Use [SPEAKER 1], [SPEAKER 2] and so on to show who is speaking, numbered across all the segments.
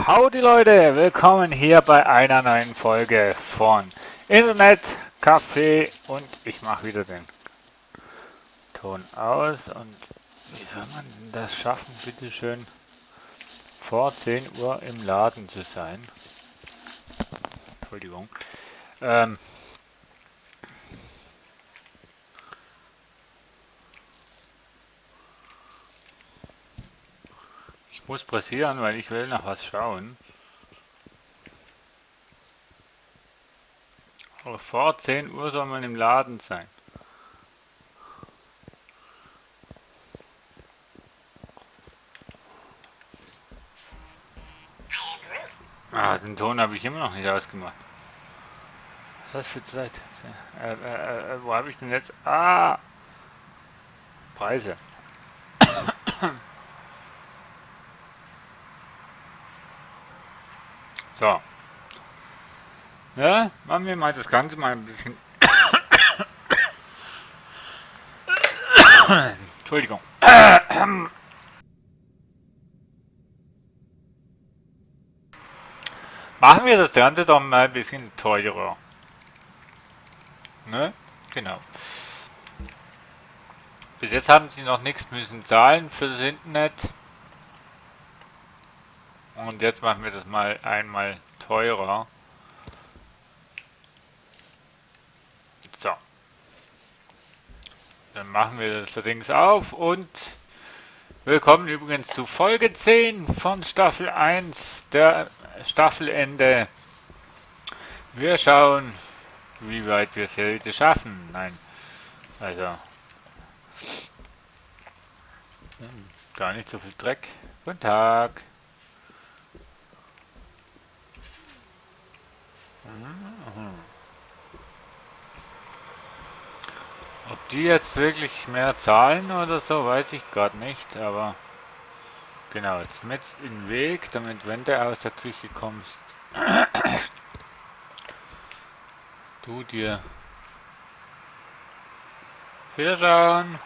[SPEAKER 1] Howdy Leute, willkommen hier bei einer neuen Folge von Internet Café und ich mache wieder den Ton aus und wie soll man denn das schaffen, bitteschön vor 10 Uhr im Laden zu sein? Entschuldigung. Ähm, ich muss pressieren, weil ich will nach was schauen. Aber vor 10 Uhr soll man im Laden sein. Ah, den Ton habe ich immer noch nicht ausgemacht. Was ist das für Zeit? Wo habe ich denn jetzt? Ah, Preise. So. Ja, machen wir mal das Ganze mal ein bisschen. Entschuldigung. Machen wir das Ganze doch mal ein bisschen teurer. Ne? Genau. Bis jetzt haben sie noch nichts müssen zahlen für das Internet. Und jetzt machen wir das mal einmal teurer. So. Dann machen wir das Dings auf und willkommen übrigens zu Folge 10 von Staffel 1, der Staffelende. Wir schauen, wie weit wir es heute schaffen. Nein, also gar nicht so viel Dreck. Guten Tag. Ob die jetzt wirklich mehr zahlen oder so, weiß ich gerade nicht, aber genau, jetzt metzt in den Weg, damit wenn du aus der Küche kommst, du dir Wiederschauen.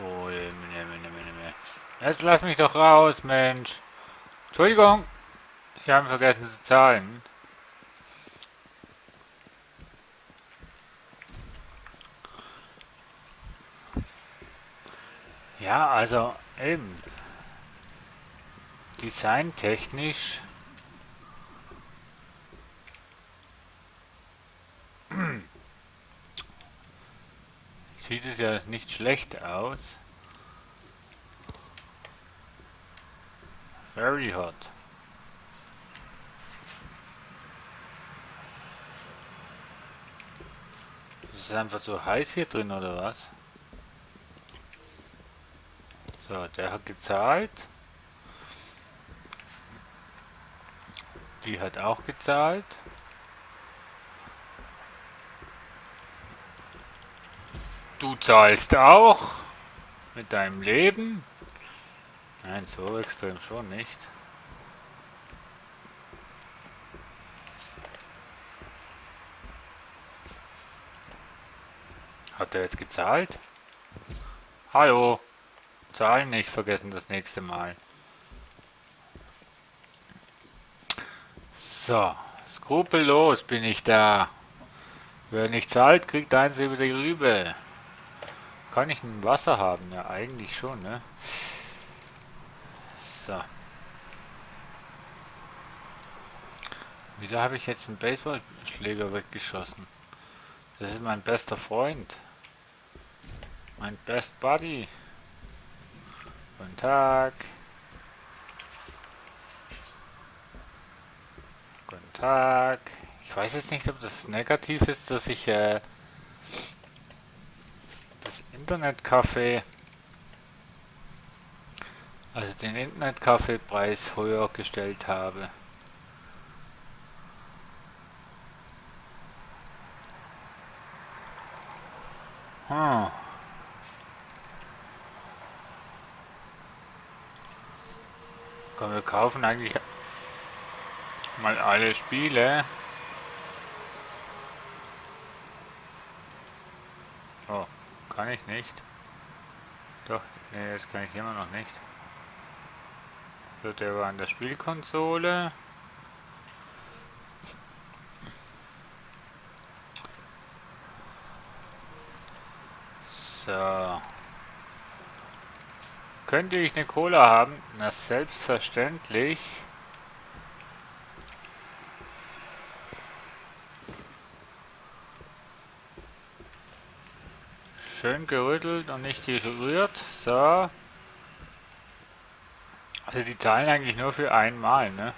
[SPEAKER 1] Oh, jetzt lass mich doch raus, Mensch. Entschuldigung, ich habe vergessen zu zahlen. Ja, also eben, designtechnisch sieht es ja nicht schlecht aus. Very hot. Ist es einfach so heiß hier drin oder was? So, der hat gezahlt. Die hat auch gezahlt. Du zahlst auch. Mit deinem Leben. Nein, so extrem schon nicht. Hat er jetzt gezahlt? Hallo. Zahlen nicht vergessen das nächste Mal. So. Skrupellos bin ich da. Wer nicht zahlt, kriegt eins über die Rübe. Kann ich ein Wasser haben? Ja, eigentlich schon, ne? So. Wieso habe ich jetzt einen Baseballschläger weggeschossen? Das ist mein bester Freund. Mein Best Buddy. Guten Tag. Guten Tag. Ich weiß jetzt nicht, ob das negativ ist, dass ich das Internetcafé, also den Internetcafé-Preis höher gestellt habe. Hm. Komm, wir kaufen eigentlich mal alle Spiele. Oh, kann ich nicht. Doch, nee, das kann ich immer noch nicht. So, der war an der Spielkonsole. So. Könnte ich eine Cola haben? Na, selbstverständlich. Schön gerüttelt und nicht gerührt. So. Also die zahlen eigentlich nur für einmal, ne?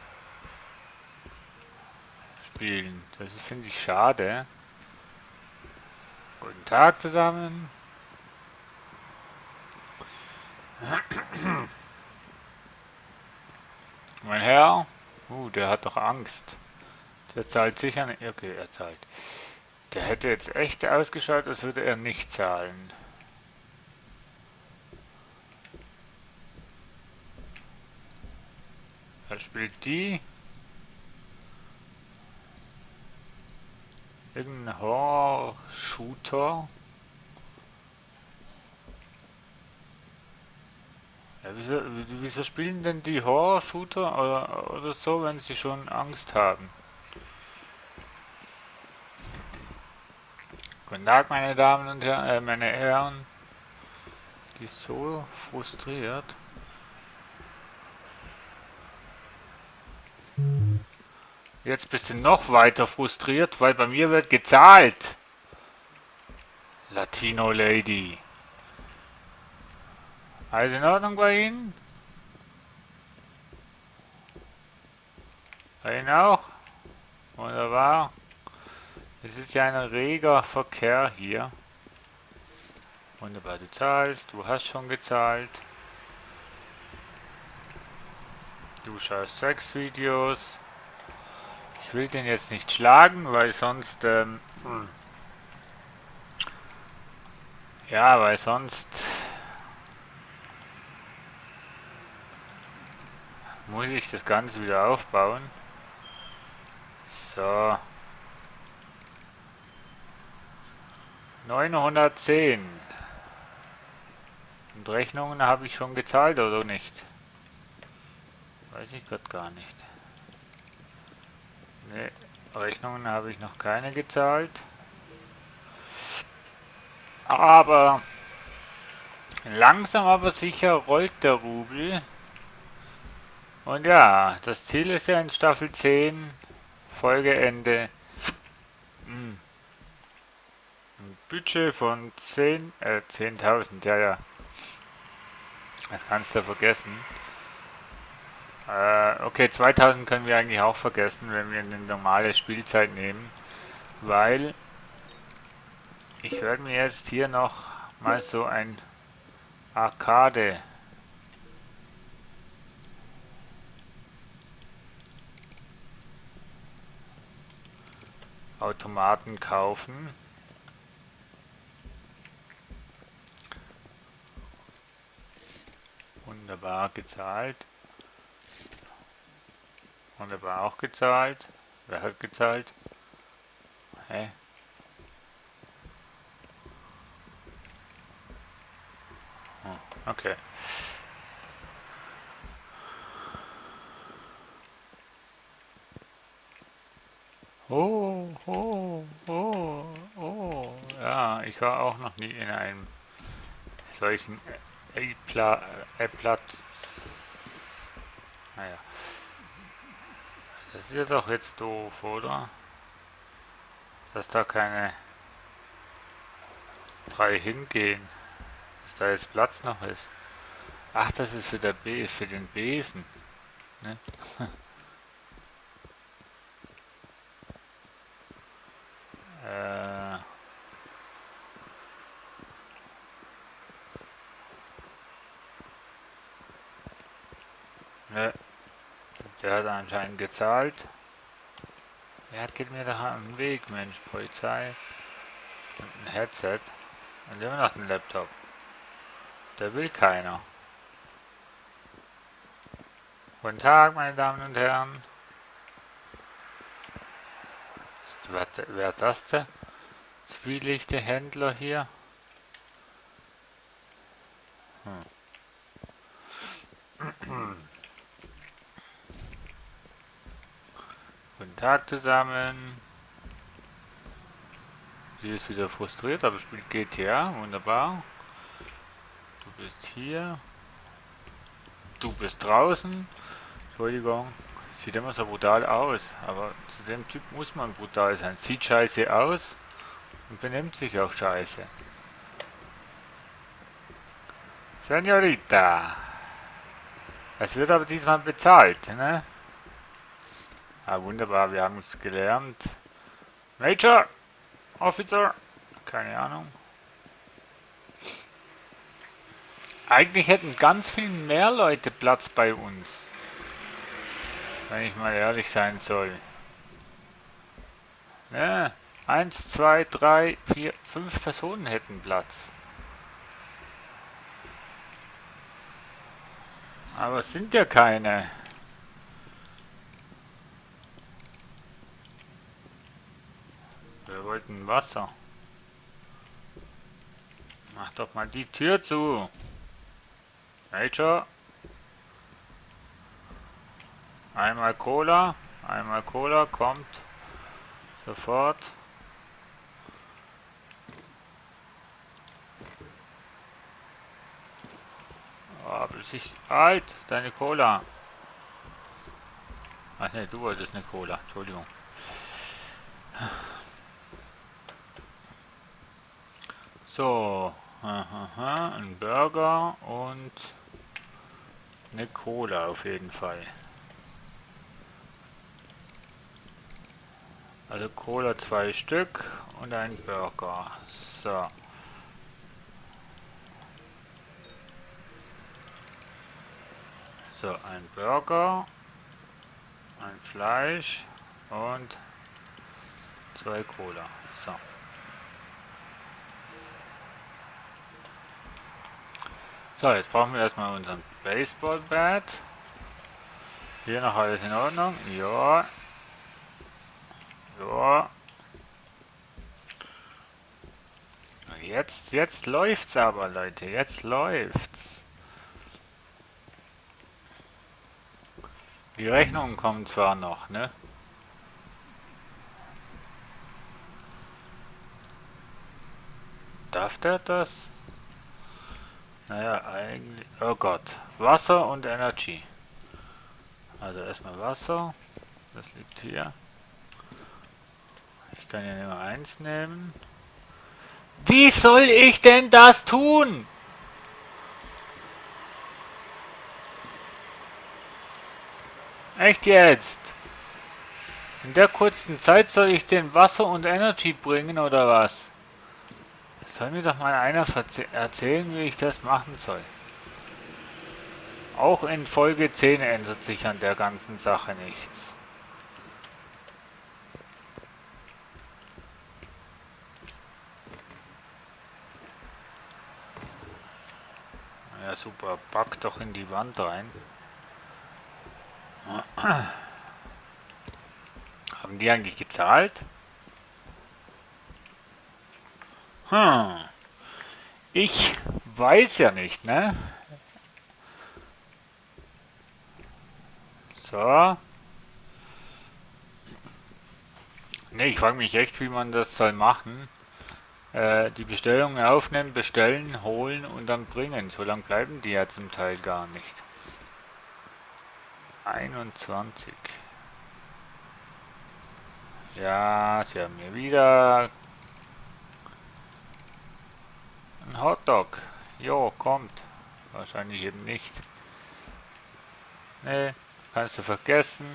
[SPEAKER 1] Spielen. Das finde ich schade. Guten Tag zusammen. Mein Herr. Der hat doch Angst. Der zahlt sicher nicht. Okay, er zahlt. Der hätte jetzt echt ausgeschaut, als würde er nicht zahlen. Er spielt die. Irgendein Horror-Shooter. Ja, wieso spielen denn die Horror-Shooter oder so, wenn sie schon Angst haben? Guten Tag, meine Damen und Herren, meine Herren. Die ist so frustriert. Jetzt bist du noch weiter frustriert, weil bei mir wird gezahlt. Latino Lady. Alles in Ordnung bei Ihnen? Bei Ihnen auch? Wunderbar. Es ist ja ein reger Verkehr hier. Wunderbar, du zahlst. Du hast schon gezahlt. Du schaust Sexvideos. Ich will den jetzt nicht schlagen, weil sonst... ja, weil sonst... muss ich das Ganze wieder aufbauen. So. 910. Und Rechnungen habe ich schon gezahlt oder nicht? Weiß ich gerade gar nicht. Ne, Rechnungen habe ich noch keine gezahlt. Aber langsam aber sicher rollt der Rubel. Und ja, das Ziel ist ja in Staffel 10, Folgeende, ein Budget von 10.000, ja. Das kannst du vergessen. Okay, 2000 können wir eigentlich auch vergessen, wenn wir eine normale Spielzeit nehmen. Weil ich werde mir jetzt hier noch mal so ein Arcade Automaten kaufen. Wunderbar gezahlt. Wunderbar auch gezahlt. Wer hat gezahlt? Hä? Okay. Ja, ich war auch noch nie in einem solchen Platz. Naja. Das ist ja doch jetzt doof, oder? Dass da keine 3 hingehen. Dass da jetzt Platz noch ist. Ach, das ist für den Besen. Ne? Ne, der hat anscheinend gezahlt. Ja, geht mir doch am Weg, Mensch, Polizei. Und ein Headset. Und immer noch ein Laptop. Der will keiner. Guten Tag, meine Damen und Herren. Wer das der? Zwielichte Händler hier? Tag zusammen. Sie ist wieder frustriert, aber spielt GTA. Wunderbar. Du bist hier. Du bist draußen. Entschuldigung. Sieht immer so brutal aus. Aber zu dem Typ muss man brutal sein. Sieht scheiße aus und benimmt sich auch scheiße. Senorita. Es wird aber diesmal bezahlt, ne? Ah, wunderbar, wir haben es gelernt. Major! Officer! Keine Ahnung. Eigentlich hätten ganz viel mehr Leute Platz bei uns. Wenn ich mal ehrlich sein soll. Ja, 1, 2, 3, 4, 5 Personen hätten Platz. Aber es sind ja keine. Wir wollten Wasser. Mach doch mal die Tür zu. Major. Einmal Cola, kommt sofort. Oh, bis ich... Halt, deine Cola. Ach ne, du wolltest eine Cola, Entschuldigung. So, ein Burger und eine Cola auf jeden Fall. Also Cola 2 Stück und ein Burger. So. So, ein Burger, ein Fleisch und 2 Cola. So. So, jetzt brauchen wir erstmal unseren Baseball-Bat. Hier noch alles in Ordnung? Ja. Ja. Jetzt läuft's aber, Leute. Jetzt läuft's. Die Rechnungen kommen zwar noch, ne? Darf der das? Naja, eigentlich... Oh Gott. Wasser und Energy. Also erstmal Wasser. Das liegt hier. Ich kann ja nur eins nehmen. Wie soll ich denn das tun? Echt jetzt? In der kurzen Zeit soll ich den Wasser und Energy bringen oder was? Soll mir doch mal einer erzählen, wie ich das machen soll. Auch in Folge 10 ändert sich an der ganzen Sache nichts. Ja super, back doch in die Wand rein. Haben die eigentlich gezahlt? Ich weiß ja nicht, ne? So. Ne, ich frage mich echt, wie man das soll machen. Die Bestellungen aufnehmen, bestellen, holen und dann bringen. So lange bleiben die ja zum Teil gar nicht. 21. Ja, sie haben mir wieder ein Hotdog. Jo, kommt. Wahrscheinlich eben nicht. Ne, kannst du vergessen.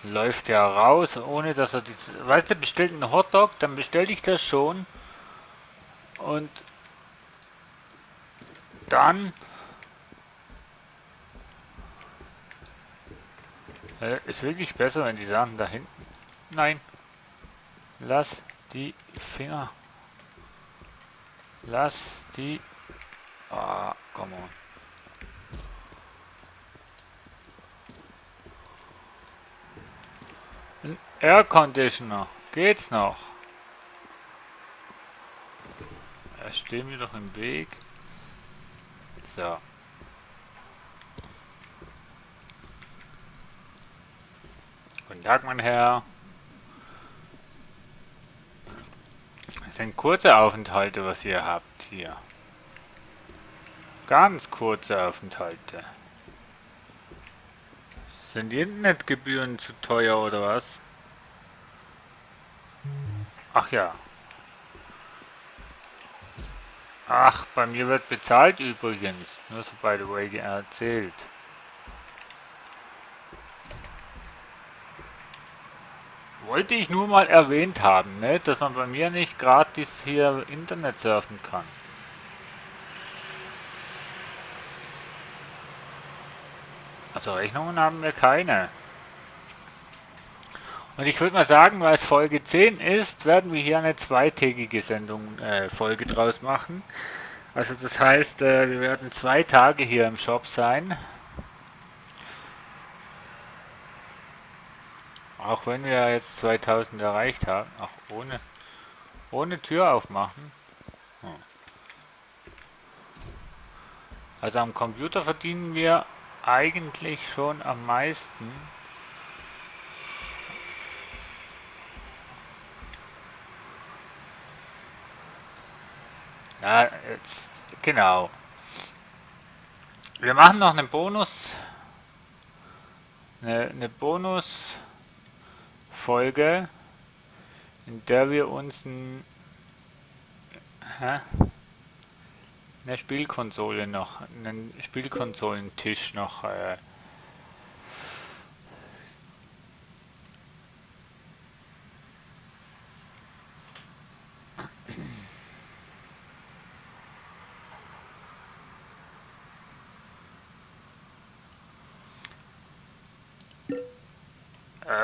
[SPEAKER 1] Läuft ja raus, ohne dass er die... Weißt du, bestellt einen Hotdog, dann bestelle ich das schon. Und dann... ist wirklich besser, wenn die Sachen da hinten... Nein. Lass die Finger. Lass die... Ah, come on. Ein Air Conditioner. Geht's noch? Er steht mir doch im Weg. So. Und Guten Tag, mein Herr. Es sind kurze Aufenthalte, was ihr habt hier. Ganz kurze Aufenthalte. Sind die Internetgebühren zu teuer oder was? Ach ja. Ach, bei mir wird bezahlt übrigens. Nur so by the way erzählt. Wollte ich nur mal erwähnt haben, ne? Dass man bei mir nicht gratis hier Internet surfen kann. Also Rechnungen haben wir keine. Und ich würde mal sagen, weil es Folge 10 ist, werden wir hier eine zweitägige Folge draus machen. Also das heißt, wir werden 2 Tage hier im Shop sein. Auch wenn wir jetzt 2000 erreicht haben. Ach, ohne Tür aufmachen. Also am Computer verdienen wir eigentlich schon am meisten. Ja, jetzt, genau. Wir machen noch einen Bonus, eine Bonusfolge, in der wir uns eine Spielkonsole noch, einen Spielkonsolentisch noch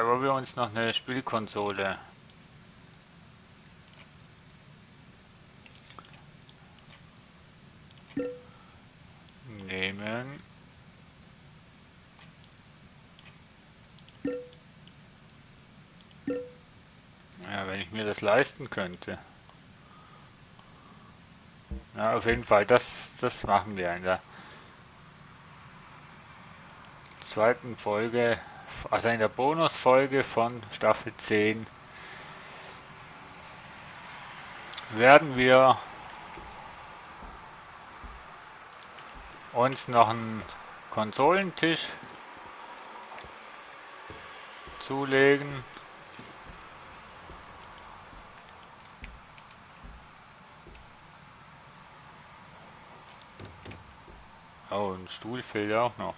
[SPEAKER 1] wo wir uns noch eine Spielkonsole nehmen. Ja, wenn ich mir das leisten könnte. Ja, auf jeden Fall, das machen wir in der zweiten Folge, also in der Bonusfolge von Staffel 10 werden wir uns noch einen Konsolentisch zulegen. Oh, ein Stuhl fehlt auch noch.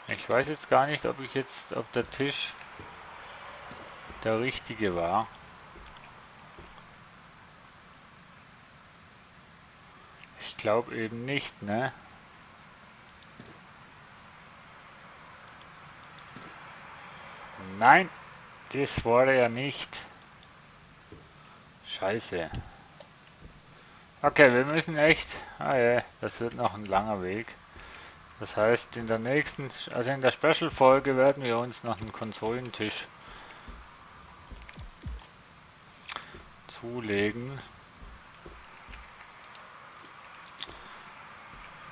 [SPEAKER 1] Ich weiß jetzt gar nicht, ob der Tisch der richtige war. Ich glaube eben nicht, ne? Nein, das war er ja nicht. Scheiße. Okay, wir müssen echt... Ah ja, das wird noch ein langer Weg. Das heißt, in der Special-Folge werden wir uns noch einen Konsolentisch zulegen.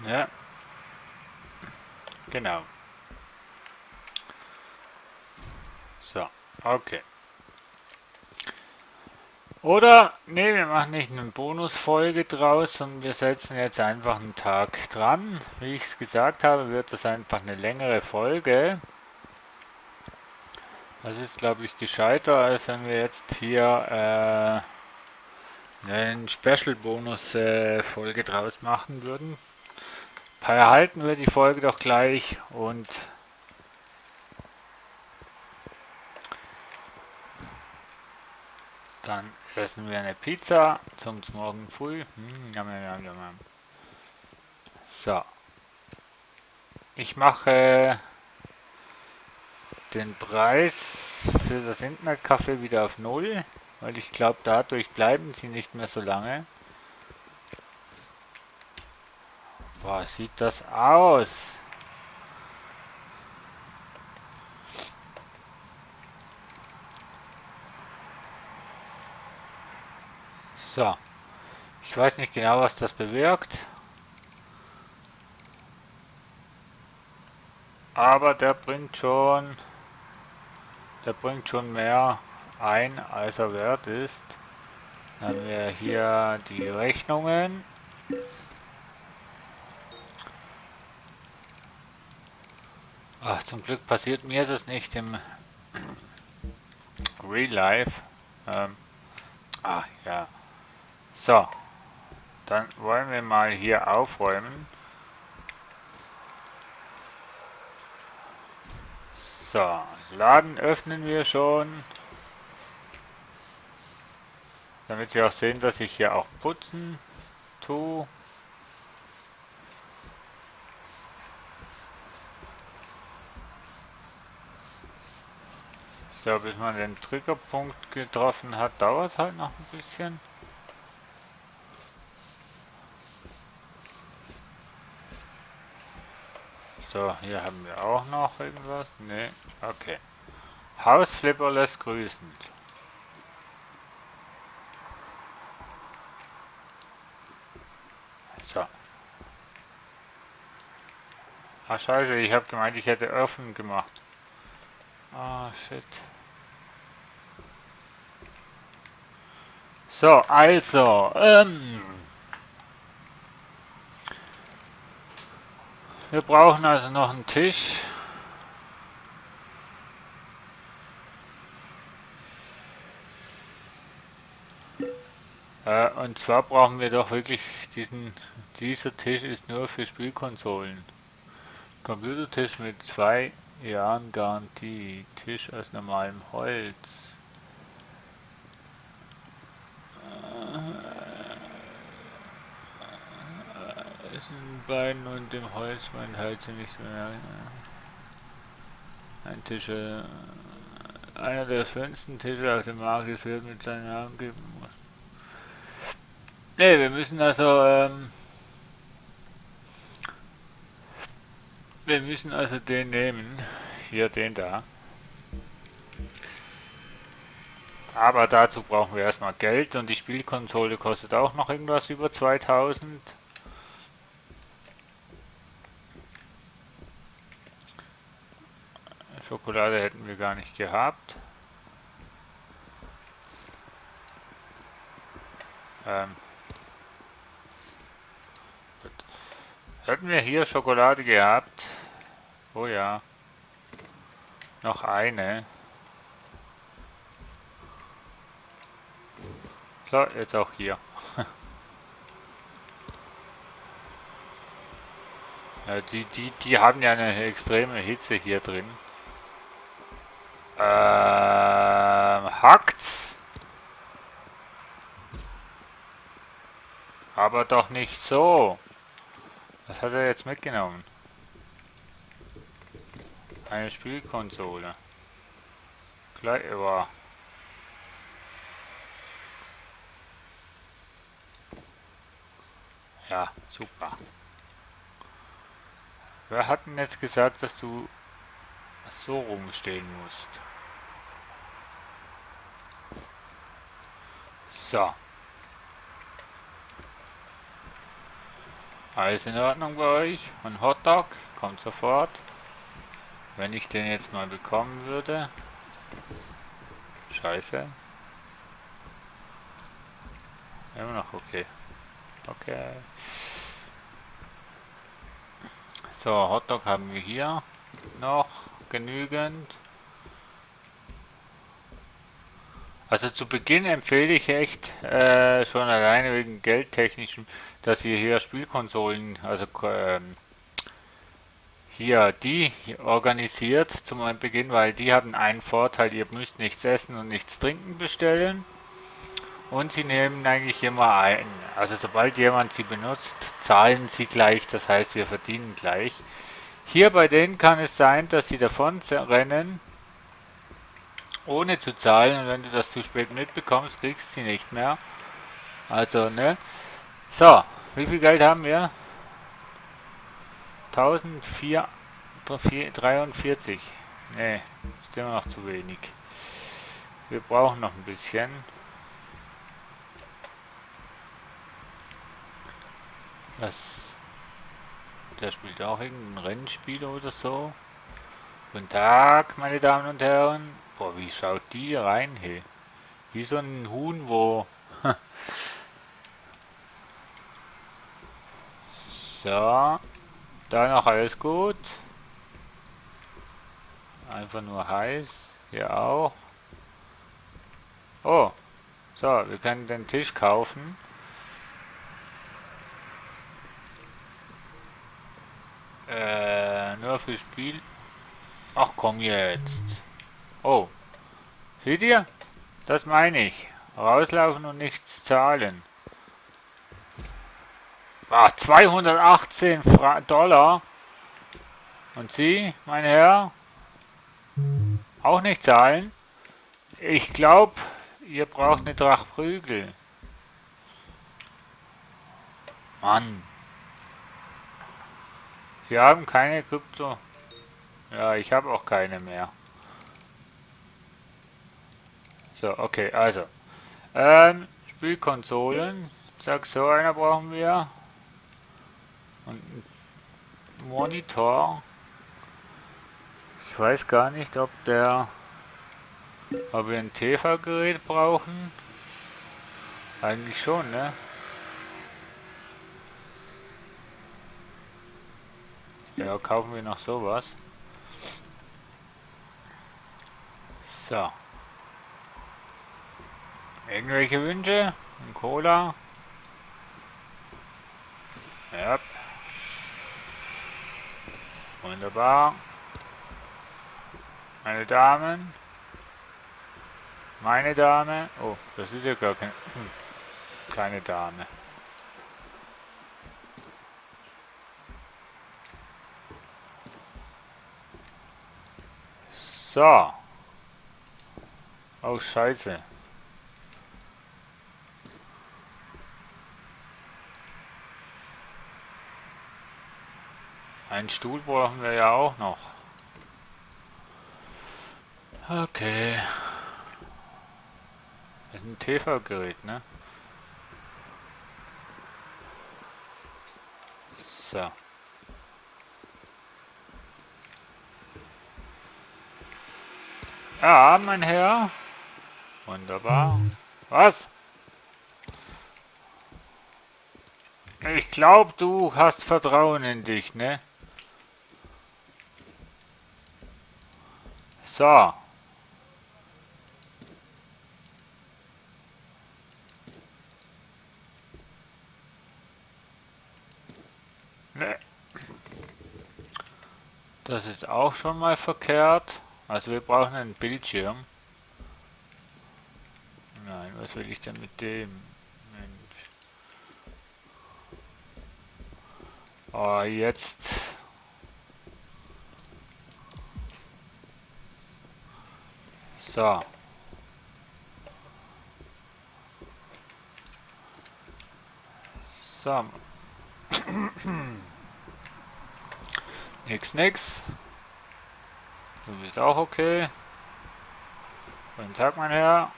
[SPEAKER 1] Ja, genau. So, okay. Oder, nee, wir machen nicht eine Bonusfolge draus, sondern wir setzen jetzt einfach einen Tag dran. Wie ich es gesagt habe, wird das einfach eine längere Folge. Das ist, glaube ich, gescheiter, als wenn wir jetzt hier eine Special-Bonus-Folge draus machen würden. Erhalten wir die Folge doch gleich und dann essen wir eine Pizza zum Morgen früh. So. Ich mache den Preis für das Internetcafé wieder auf 0, weil ich glaube, dadurch bleiben sie nicht mehr so lange. Boah, sieht das aus. So. Ich weiß nicht genau, was das bewirkt. aber der bringt schon mehr ein, als er wert ist. Dann haben wir hier die Rechnungen. Ach, zum Glück passiert mir das nicht im Real Life. Ja. So, dann wollen wir mal hier aufräumen. So, Laden öffnen wir schon. Damit Sie auch sehen, dass ich hier auch putzen tue. So, bis man den Triggerpunkt getroffen hat, dauert es halt noch ein bisschen. So, hier haben wir auch noch irgendwas. Ne, okay. Hausflipper lässt grüßen. So. Ah, scheiße, ich habe gemeint, ich hätte offen gemacht. Ah, shit. So, also, wir brauchen also noch einen Tisch. Und zwar brauchen wir doch wirklich dieser Tisch ist nur für Spielkonsolen. Computertisch mit 2 Jahren Garantie. Tisch aus normalem Holz. Beinen und dem Holz man halt sie nicht mehr. Ein Tisch, einer der schönsten Tische auf dem Markt ist, wird mit seinem Namen geben muss. Ne, wir müssen also den nehmen. Hier, den da. Aber dazu brauchen wir erstmal Geld und die Spielkonsole kostet auch noch irgendwas über 2000. Schokolade hätten wir gar nicht gehabt. Hätten wir hier Schokolade gehabt? Oh ja. Noch eine. So, jetzt auch hier. Ja, die haben ja eine extreme Hitze hier drin. Hackt's? Aber doch nicht so. Was hat er jetzt mitgenommen? Eine Spielkonsole. Gleich über. Ja, super. Wer hat denn jetzt gesagt, dass du so rumstehen musst? So. Alles in Ordnung bei euch? Ein Hotdog kommt sofort. Wenn ich den jetzt mal bekommen würde. Scheiße. Immer noch okay. Okay. So, Hotdog haben wir hier noch genügend. Also zu Beginn empfehle ich echt schon alleine wegen geldtechnischem, dass ihr hier Spielkonsolen, also hier die organisiert zum Beginn, weil die haben einen Vorteil, ihr müsst nichts essen und nichts trinken bestellen. Und sie nehmen eigentlich immer ein. Also sobald jemand sie benutzt, zahlen sie gleich, das heißt wir verdienen gleich. Hier bei denen kann es sein, dass sie davon rennen, ohne zu zahlen, und wenn du das zu spät mitbekommst, kriegst du sie nicht mehr. Also, ne? So, wie viel Geld haben wir? 1043. Ne, ist immer noch zu wenig. Wir brauchen noch ein bisschen. Der spielt auch irgendein Rennspiel oder so. Guten Tag, meine Damen und Herren. Boah, wie schaut die rein, hey? Wie so ein Huhn, wo... So, da noch alles gut. Einfach nur heiß. Hier auch. Oh, so, wir können den Tisch kaufen. Nur für Spiel. Ach komm jetzt. Oh, seht ihr? Das meine ich. Rauslaufen und nichts zahlen. Ah, 218 Dollar. Und Sie, mein Herr, auch nicht zahlen? Ich glaube, ihr braucht eine Tracht Prügel. Mann. Sie haben keine Krypto. Ja, ich habe auch keine mehr. So, okay, also. Spielkonsolen. Zack, so einer brauchen wir. Und einen Monitor. Ich weiß gar nicht, ob wir ein TV-Gerät brauchen. Eigentlich schon, ne? Ja, kaufen wir noch sowas. So. Irgendwelche Wünsche? Ein Cola? Ja. Wunderbar. Meine Damen. Meine Dame. Oh, das ist ja gar keine Dame. So. Oh, scheiße. Einen Stuhl brauchen wir ja auch noch. Okay. Das ist ein TV-Gerät, ne? So. Ja, mein Herr. Wunderbar. Was? Ich glaube, du hast Vertrauen in dich, ne? So. Ne. Das ist auch schon mal verkehrt. Also wir brauchen einen Bildschirm. Nein, was will ich denn mit dem? Mensch. Oh, jetzt. So. So. Nix. Du bist auch okay. Guten Tag, mein Herr.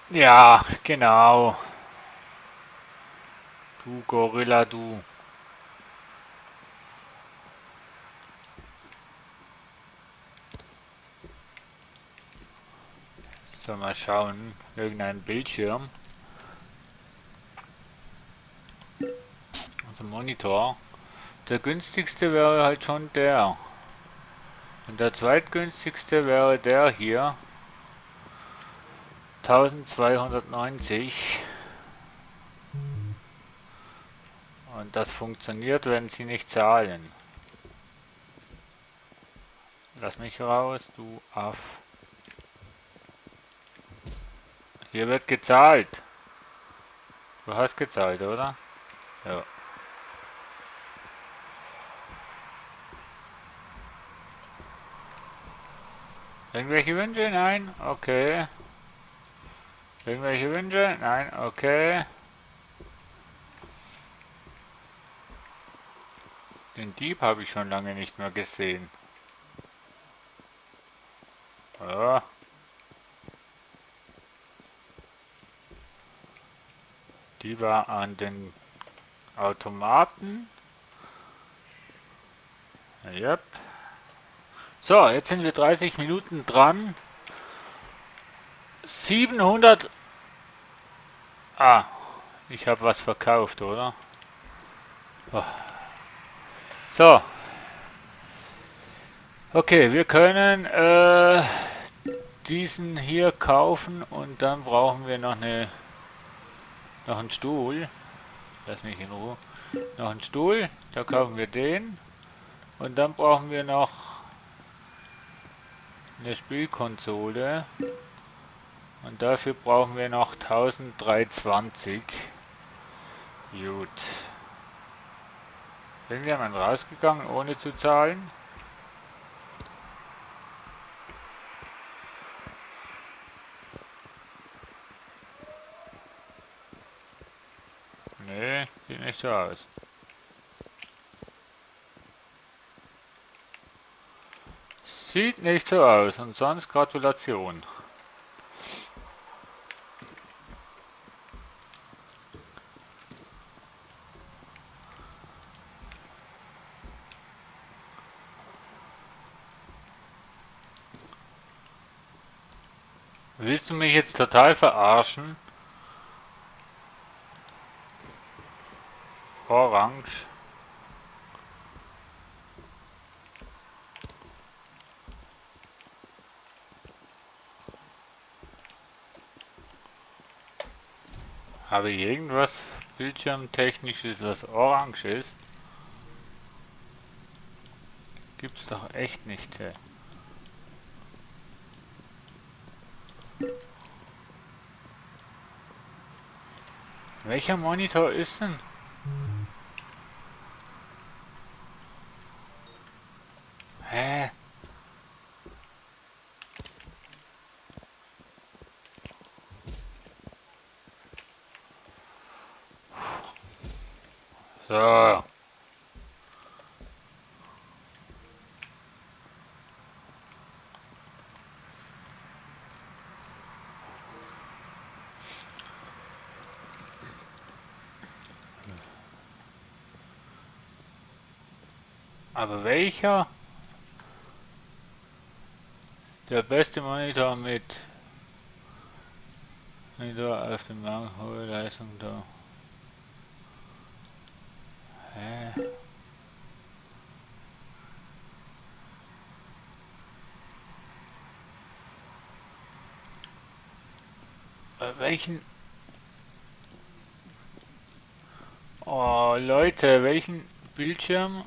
[SPEAKER 1] Ja, genau. Du Gorilla, du. So, mal schauen. Irgendein Bildschirm. Also Monitor. Der günstigste wäre halt schon der. Und der zweitgünstigste wäre der hier. 1290. Und das funktioniert, wenn Sie nicht zahlen. Lass mich raus, du Aff. Hier wird gezahlt. Du hast gezahlt, oder? Ja. Irgendwelche Wünsche? Nein? Okay. Irgendwelche Wünsche? Nein? Okay. Den Dieb habe ich schon lange nicht mehr gesehen. Ja. Die war an den Automaten. Yep. So, jetzt sind wir 30 Minuten dran. 700... Ah, ich habe was verkauft, oder? Oh. So. Okay, wir können diesen hier kaufen und dann brauchen wir noch einen Stuhl. Lass mich in Ruhe. Noch einen Stuhl, da kaufen wir den. Und dann brauchen wir noch eine Spielkonsole. Und dafür brauchen wir noch 1320. Gut. Sind wir mal rausgegangen, ohne zu zahlen? Nee, sieht nicht so aus. Sieht nicht so aus. Und sonst Gratulation. Willst du mich jetzt total verarschen? Orange. Habe ich irgendwas Bildschirmtechnisches, was orange ist? Gibt's doch echt nicht. Hey. Welcher Monitor ist denn? Hä? So. Aber welcher? Der beste Monitor mit Monitor auf dem Markt, hohe Leistung da. Hä? Welchen? Oh Leute, welchen Bildschirm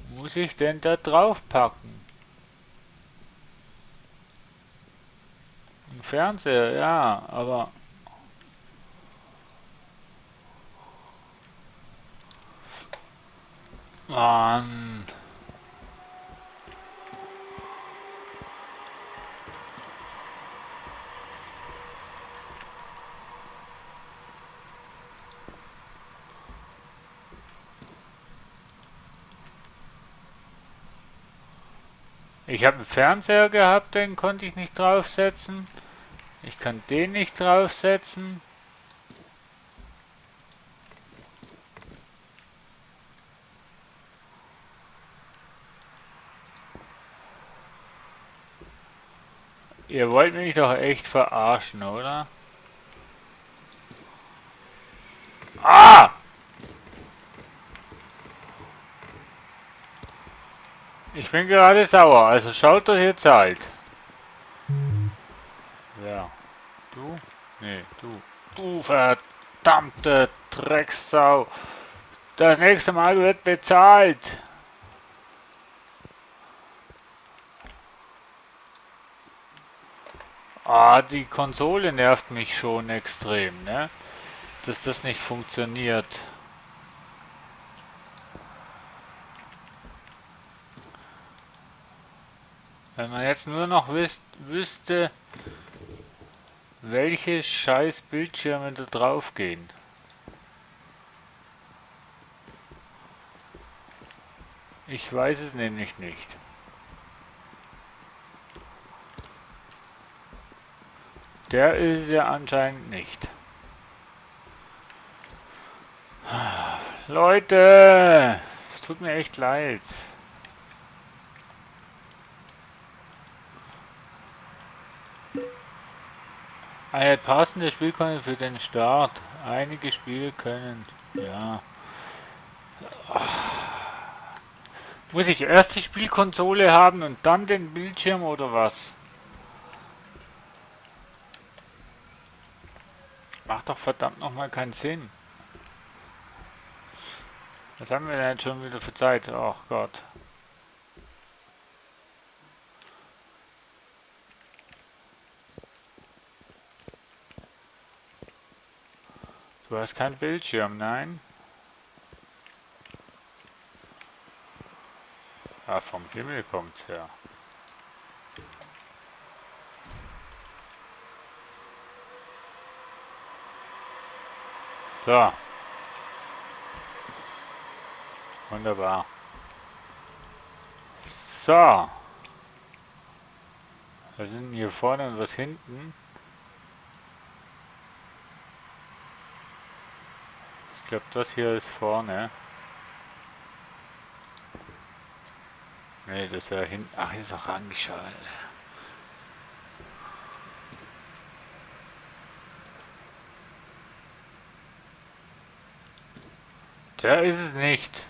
[SPEAKER 1] muss ich denn da drauf packen? Ein Fernseher, ja, aber Mann. Ich habe einen Fernseher gehabt, den konnte ich nicht draufsetzen. Ich kann den nicht draufsetzen. Ihr wollt mich doch echt verarschen, oder? Ah! Ich bin gerade sauer, also schaut, dass ihr zahlt. Ja. Du? Nee, du. Du verdammte Drecksau. Das nächste Mal wird bezahlt. Ah, die Konsole nervt mich schon extrem, ne? Dass das nicht funktioniert. Wenn man jetzt nur noch wüsste, welche scheiß Bildschirme da drauf gehen. Ich weiß es nämlich nicht. Der ist ja anscheinend nicht. Leute, es tut mir echt leid. Eine passende Spielkonsole für den Start. Einige Spiele können. Ja. Muss ich erst die Spielkonsole haben und dann den Bildschirm oder was? Macht doch verdammt nochmal keinen Sinn. Was haben wir denn jetzt schon wieder für Zeit? Ach Gott. Du hast keinen Bildschirm, nein? Ah, vom Himmel kommt's her. So. Wunderbar. So. Was sind hier vorne und was hinten? Ich glaube, das hier ist vorne. Ne, das ist ja hinten. Ach, ist auch angeschaltet. Der ist es nicht.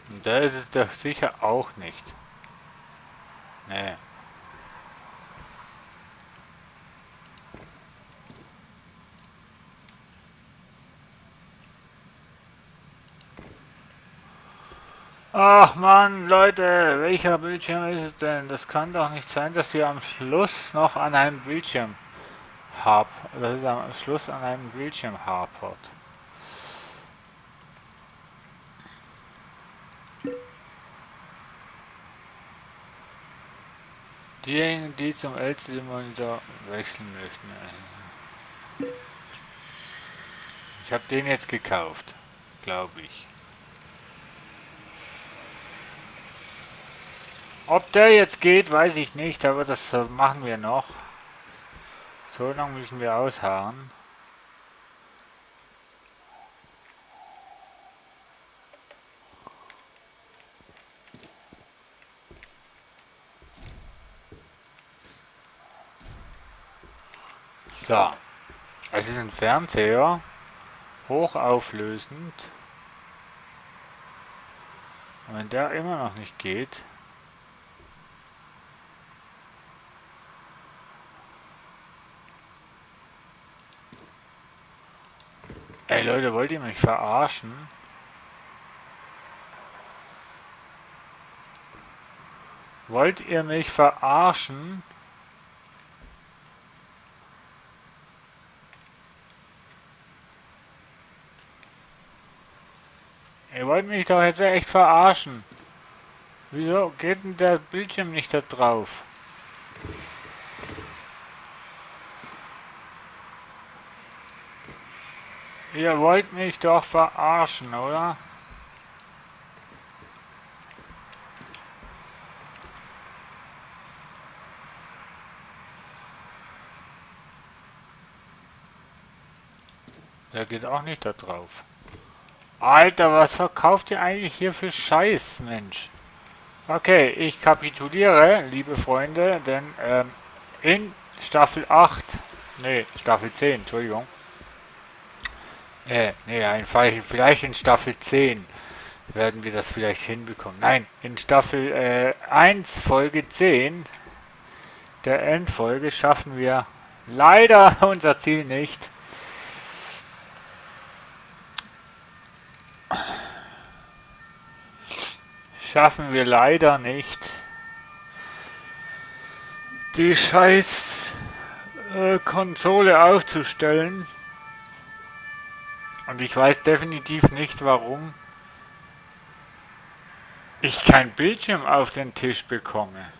[SPEAKER 1] Und der ist es doch sicher auch nicht. Nee. Ach man, Leute, welcher Bildschirm ist es denn? Das kann doch nicht sein, dass ihr am Schluss noch an einem Bildschirm habt. Das ist am Schluss an einem Bildschirm hapert. Diejenigen, die zum LCD-Monitor wechseln möchten. Ich habe den jetzt gekauft, glaube ich. Ob der jetzt geht, weiß ich nicht, aber das machen wir noch. So lange müssen wir ausharren. So, es ist ein Fernseher, hochauflösend. Und wenn der immer noch nicht geht, ey Leute, wollt ihr mich verarschen? Wollt ihr mich verarschen? Ihr wollt mich doch jetzt echt verarschen. Wieso geht denn der Bildschirm nicht da drauf? Ihr wollt mich doch verarschen, oder? Der geht auch nicht da drauf. Alter, was verkauft ihr eigentlich hier für Scheiß, Mensch? Okay, ich kapituliere, liebe Freunde, denn in Staffel 8, nee, Staffel 10, Entschuldigung. Nee, vielleicht in Staffel 10 werden wir das vielleicht hinbekommen. Nein, in Staffel 1, Folge 10, der Endfolge, schaffen wir leider unser Ziel nicht. Schaffen wir leider nicht, die scheiß Konsole aufzustellen. Und ich weiß definitiv nicht, warum ich kein Bildschirm auf den Tisch bekomme.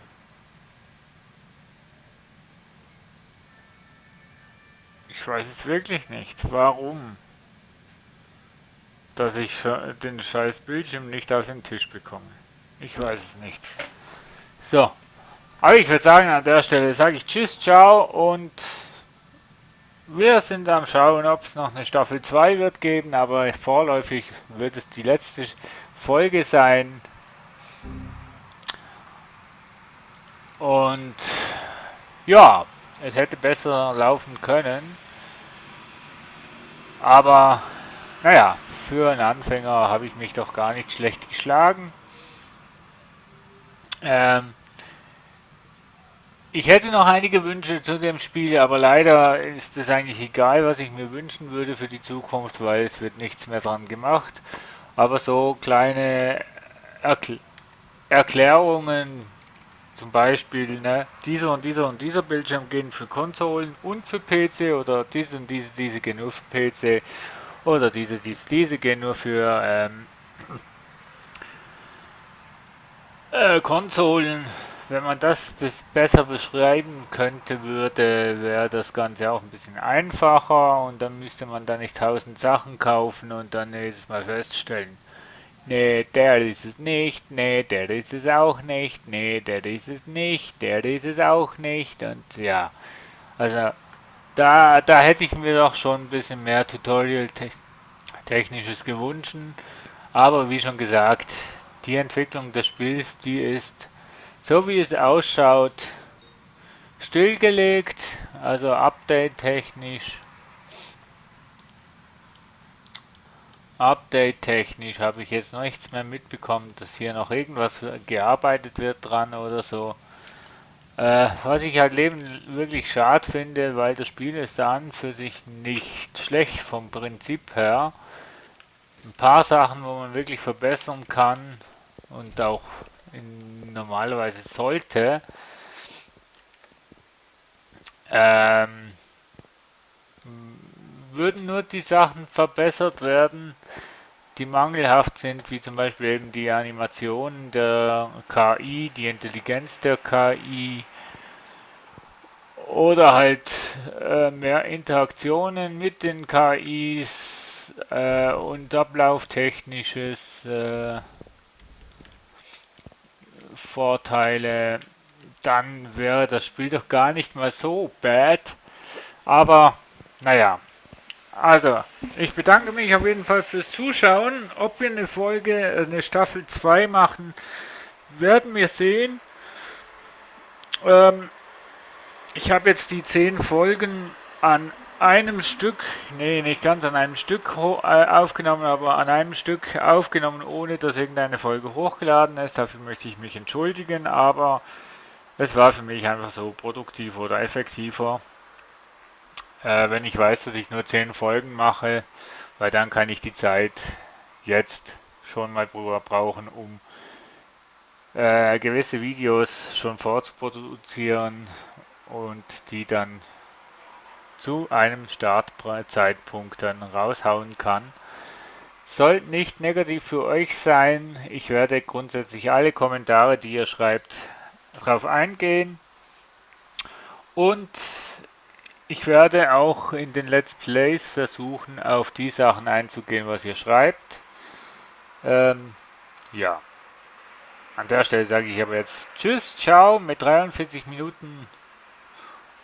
[SPEAKER 1] Ich weiß es wirklich nicht, warum, dass ich den scheiß Bildschirm nicht auf den Tisch bekomme. Ich weiß es nicht. So, aber ich würde sagen, an der Stelle sage ich Tschüss, ciao und wir sind am Schauen, ob es noch eine Staffel 2 wird geben, aber vorläufig wird es die letzte Folge sein. Und ja, es hätte besser laufen können, aber naja, für einen Anfänger habe ich mich doch gar nicht schlecht geschlagen. Ähm, Ich hätte noch einige Wünsche zu dem Spiel, aber leider ist es eigentlich egal, was ich mir wünschen würde für die Zukunft, weil es wird nichts mehr dran gemacht. Aber so kleine Erklärungen, zum Beispiel, ne, dieser und dieser und dieser Bildschirm gehen für Konsolen und für PC oder diese und diese gehen nur für PC oder diese gehen nur für Konsolen. Wenn man das besser beschreiben könnte, wäre das Ganze auch ein bisschen einfacher und dann müsste man da nicht tausend Sachen kaufen und dann jedes Mal feststellen, nee, der ist es nicht, nee, der ist es auch nicht, nee, der ist es nicht, der ist es auch nicht und ja, also da hätte ich mir doch schon ein bisschen mehr Tutorial-Technisches gewünscht, aber wie schon gesagt, die Entwicklung des Spiels, die ist so wie es ausschaut, stillgelegt, also update-technisch. Update-technisch habe ich jetzt noch nichts mehr mitbekommen, dass hier noch irgendwas gearbeitet wird dran oder so. Was ich halt wirklich schade finde, weil das Spiel ist an für sich nicht schlecht vom Prinzip her. Ein paar Sachen, wo man wirklich verbessern kann und auch normalerweise sollte. Ähm, Würden nur die Sachen verbessert werden, die mangelhaft sind, wie zum Beispiel eben die Animation der KI, die Intelligenz der KI oder halt mehr Interaktionen mit den KIs und ablauftechnisches Vorteile, dann wäre das Spiel doch gar nicht mal so bad. Aber naja, also ich bedanke mich auf jeden Fall fürs Zuschauen. Ob wir eine Staffel 2 machen, werden wir sehen. Ich habe jetzt die 10 Folgen an einem Stück, nee, nicht ganz an einem Stück aufgenommen, aber an einem Stück aufgenommen, ohne dass irgendeine Folge hochgeladen ist. Dafür möchte ich mich entschuldigen, aber es war für mich einfach so produktiv oder effektiver, wenn ich weiß, dass ich nur 10 Folgen mache, weil dann kann ich die Zeit jetzt schon mal brauchen, um gewisse Videos schon vorzuproduzieren und die dann zu einem Startzeitpunkt dann raushauen kann. Soll nicht negativ für euch sein. Ich werde grundsätzlich alle Kommentare, die ihr schreibt, darauf eingehen. Und ich werde auch in den Let's Plays versuchen, auf die Sachen einzugehen, was ihr schreibt. Ja. An der Stelle sage ich aber jetzt Tschüss, ciao mit 43 Minuten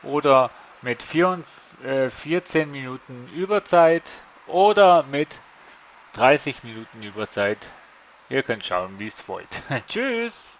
[SPEAKER 1] oder mit 14 Minuten Überzeit oder mit 30 Minuten Überzeit. Ihr könnt schauen, wie es wollt. Tschüss!